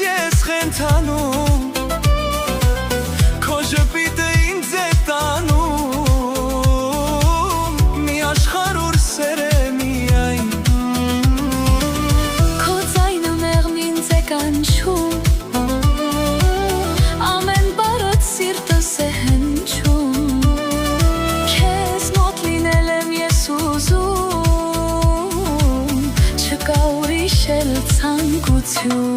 ես խենթանում Քո ժպիտը ինձ է տանում Մի աշխարհ ուր սեր է միայն Քո ձայնը մեղմ ինձ է կանչում Ամեն բառդ սիրտս է հնչում Քեզ մոտ լինել եմ ես ուզում Չկա ուրիշ էլ ցանկություն